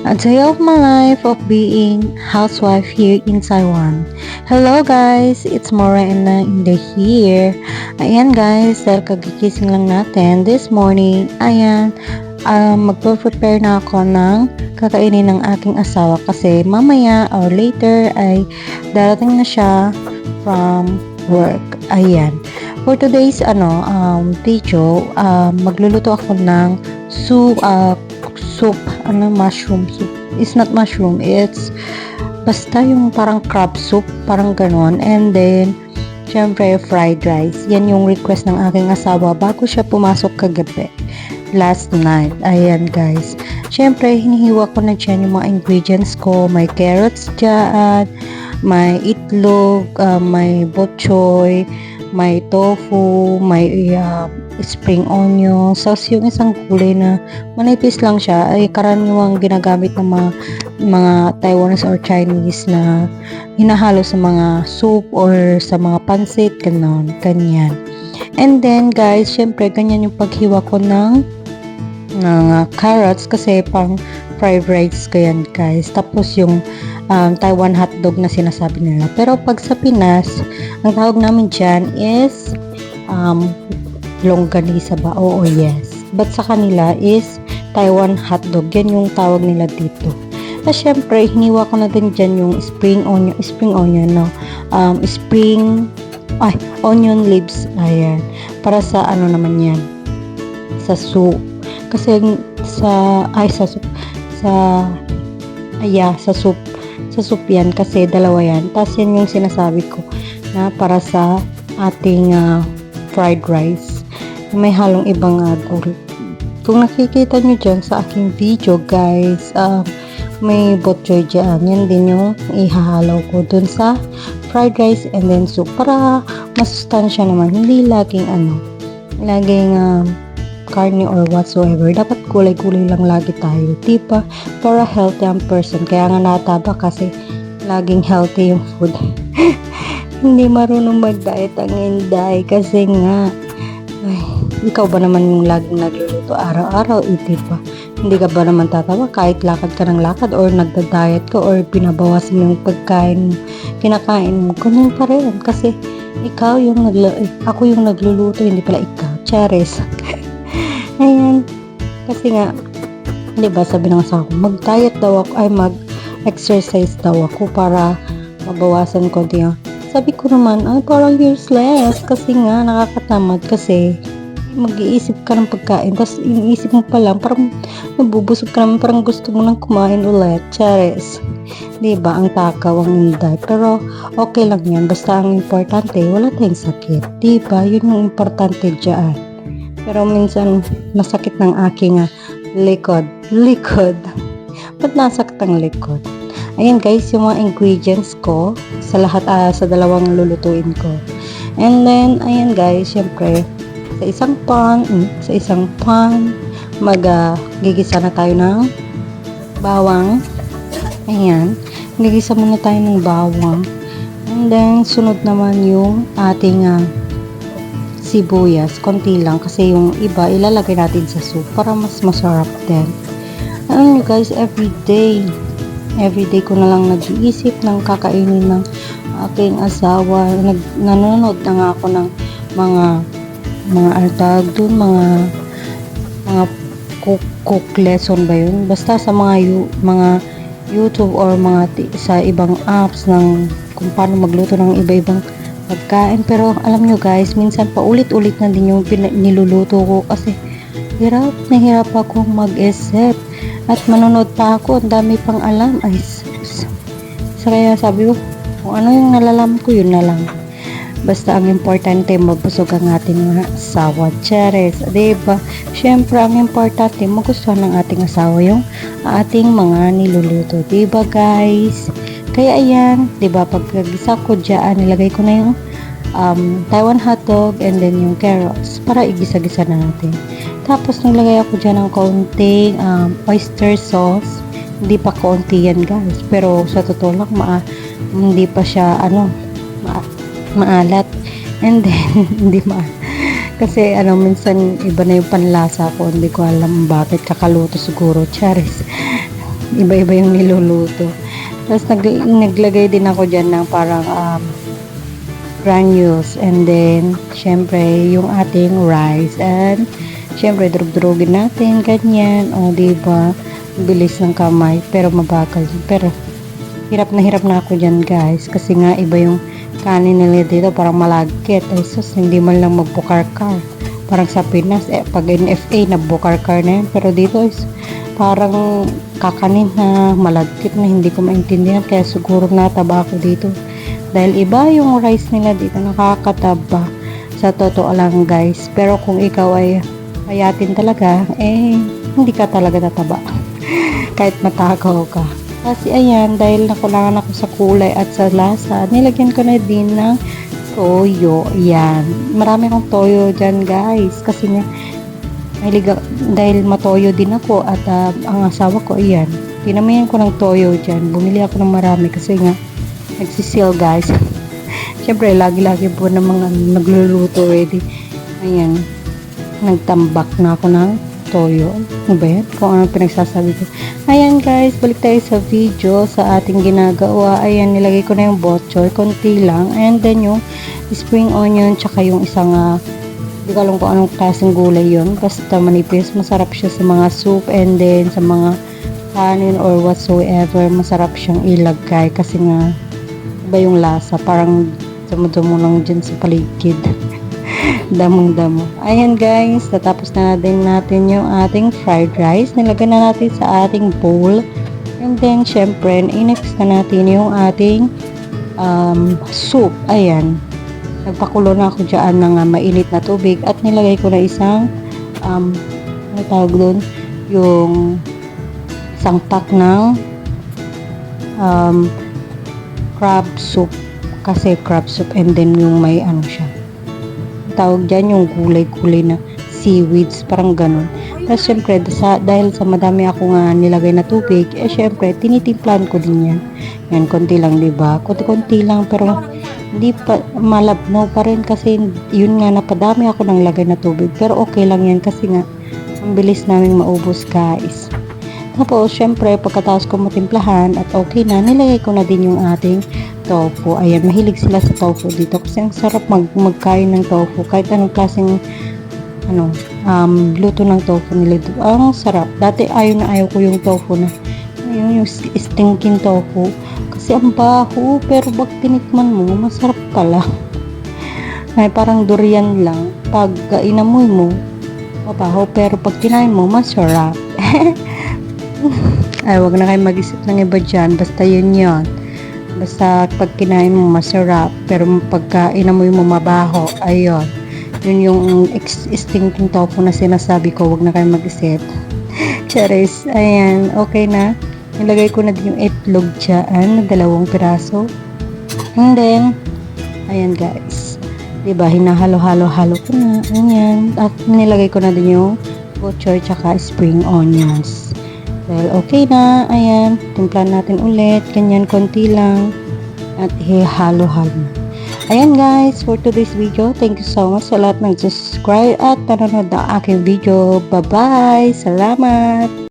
A day of my life of being housewife here in Taiwan. Hello guys, it's Morena in the here. Ayan guys, dahil kagigising lang natin this morning, ayan, magpo-prepare na ako ng kakainin ng aking asawa kasi mamaya or later ay darating na siya from work. Ayan. For today's video, magluluto ako ng soup, mushroom soup. It's not mushroom, it's basta yung parang crab soup, parang ganon. And then, syempre, fried rice. Yan yung request ng aking asawa bago siya pumasok kagabi. Last night. Ayan, guys. Syempre, hinihiwa ko na dyan yung mga ingredients ko. May carrots dyan, may itlog, may bok-choy, may tofu, may spring onion. Sauce yung isang gulay na manipis lang siya ay karaniwang ginagamit ng mga Taiwanese or Chinese na hinahalo sa mga soup or sa mga pansit, ganyan. And then guys, syempre ganyan yung paghiwa ko ng carrots kasi pang fried rice ko yan guys. Tapos yung Taiwan hotdog na sinasabi nila. Pero pag sa Pinas, ang tawag namin dyan is longganisa ba? Oo, yes. But sa kanila is Taiwan hotdog. Yan yung tawag nila dito. At syempre, hiniwa ko na din dyan yung spring onion, no? Onion leaves. Ayan. Para sa ano naman yan? Sa soup. Kasi sa soup. Sa soup yan kasi dalawa yan. Tapos yan yung sinasabi ko na para sa ating fried rice. May halong ibang gulay. Kung nakikita nyo dyan sa aking video guys, may bok-choy dyan. Yan din yung ihahalaw ko dun sa fried rice and then soup para masustansya naman. Hindi laging karne or whatsoever. Dapat gulay-gulay lang lagi tayo. Diba? Para healthy ang person. Kaya nga nataba kasi laging healthy yung food. Hindi marunong mag-diet ang Inday kasi nga ikaw ba naman yung laging nagluluto araw-araw, diba? Hindi ka ba naman tatawa kahit lakad ka ng lakad or nagda-diet ka or pinabawasan mo yung pagkain mo, kinakain mo, ganun pa rin kasi ako yung nagluluto, hindi pala ikaw. Charis. Ayan. Kasi nga, diba sabi ng asawa ko, mag-diet daw ako, mag-exercise daw ako para mabawasan ko diyan. Sabi ko naman, parang useless kasi nga nakakatamad kasi mag-iisip ka ng pagkain tapos iniisip mo pa lang parang nabubusog ka naman, parang gusto mo nang kumain ulit. Charis. Diba? Ang takaw ang Inday. Pero okay lang yan. Basta ang importante, wala tayong sakit. Diba? Yun yung importante dyan. Pero minsan masakit ng aking likod. Ba't nasakit ang likod? Ayan guys, yung mga ingredients ko sa lahat, sa dalawang lulutuin ko. And then, ayan guys, syempre, sa isang pan, gigisa na tayo ng bawang. Ayan, gigisa muna tayo ng bawang. And then, sunod naman yung ating sibuyas, konti lang kasi yung iba ilalagay natin sa soup para mas masarap din. Alam nyo guys, everyday ko na lang nag-iisip ng kakainin ng aking asawa. Nanonood na nga ako ng mga cook lesson ba yun? Basta sa mga YouTube or sa ibang apps ng kung paano magluto ng iba-ibang pagkain. Pero alam nyo guys, minsan paulit-ulit na din yung niluluto ko kasi nahirap ako mag-isip at manonood pa ako, ang dami pang alam. Ay sus. Kaya sabi ko, kung ano yung nalalaman ko, yun na lang. Basta ang importante, mabusog ang ating mga asawa. Charis, diba? Syempre, ang importante, magustuhan ng ating asawa yung ating mga niluluto. Diba guys? Kaya ayan, diba, pagkagisa ko dyan, nilagay ko na yung Taiwan hotdog and then yung carrots para igisa-gisa na natin. Tapos naglagay ako dyan ng kaunting oyster sauce. Hindi pa kaunti yan guys, pero sa totoo lang hindi pa siya maalat. And then hindi kasi minsan iba na yung panlasa ko, hindi ko alam bakit, kakaluto siguro. Charis. iba-iba yung niluluto. Tapos naglagay din ako dyan ng parang granules, and then syempre yung ating rice, and syempre drug-drugin natin ganyan, o diba, bilis ng kamay pero mabagal, pero hirap na ako dyan guys, kasi nga iba yung kanin nila dito, parang malagkit. Ay sus, hindi man lang magbukar-kar. Parang sa Pinas, pag NFA nabukar-kar na yan, pero dito is parang kakanin na malagkit na hindi ko maintindihan, kaya siguro nataba ako dito. Dahil iba yung rice nila dito, nakakataba. Sa totoo lang guys. Pero kung ikaw ay mayatin talaga, hindi ka talaga tataba. Kahit matakaw ka. Kasi ayan, dahil nakulangan ako sa kulay at sa lasa, nilagyan ko na din ng toyo. Ayan. Marami akong toyo dyan guys. Kasi nga, dahil matoyo din ako at ang asawa ko, ayan. Pinamayan ko ng toyo dyan. Bumili ako ng marami kasi nga, nagsisil guys. Siyempre, lagi-lagi po ng mga nagluluto ready. Ayan. Nagtambak na ako ng toyo. Ano ba yan? Kung ano pinagsasabi ko. Ayan guys, balik tayo sa video sa ating ginagawa. Ayan, nilagay ko na yung bok choy, konti lang. And then yung spring onion, tsaka yung isang hindi ko alam kung anong klaseng gulay yun. Basta manipis. Masarap siya sa mga soup, and then sa mga kanin or whatsoever. Masarap siyang ilagay kasi nga iba yung lasa, parang damo-damo lang dyan sa paligid. Damong-damo. Ayan guys, natapos na din natin yung ating fried rice. Nilagay na natin sa ating bowl. And then, syempre, inix na natin yung ating soup. Ayan. Nagpakulo na ako dyan ng mainit na tubig at nilagay ko na isang ano tawag doon? Yung isang pack ng crab soup, kasi crab soup, and then yung may ano siya, tawag dyan yung gulay-gulay na seaweeds, parang ganun. Tapos syempre dahil sa madami ako nga nilagay na tubig, syempre tinitimplan ko din yan. Yan, konti lang, diba? Konti lang, pero hindi pa malabnaw pa rin kasi yun nga, napadami ako ng lagay na tubig, pero okay lang yan kasi nga ang bilis naming maubos guys. Tapos, syempre, pagkatapos ko matimplahan at okay na, nilagay ko na din yung ating tofu. Ayan, mahilig sila sa tofu dito kasi ang sarap magkain ng tofu. Kahit anong klaseng luto ng tofu nila dito. Ang sarap. Dati ayaw ko yung tofu na yung stinking tofu. Kasi ang baho, pero pag tinikman mo, masarap pala. Ay, parang durian lang. Pag inamoy mo, mabaho, pero pag kinain mo, masarap. Ay, wag na kayo mag-isip ng iba dyan. Basta yun. Basta pag kinain mo, masarap. Pero pagka inamoy mo, mabaho. Ayun. Yun yung stinking tofu na sinasabi ko. Wag na kayo mag-isip. Charis. Ayan. Okay na. Nilagay ko na din yung itlog dyan. 2 piraso. And then, ayan guys. Diba, hinahalo-halo-halo ko na. Ayan. At nilagay ko na din yung bok choy tsaka spring onions. Dahil okay na, ayan, timplan natin ulit, ganyan, konti lang, at halo-halo na. Ayan guys, for today's video, thank you so much sa lahat ng subscribe at nanonood ng aking video. Bye-bye! Salamat!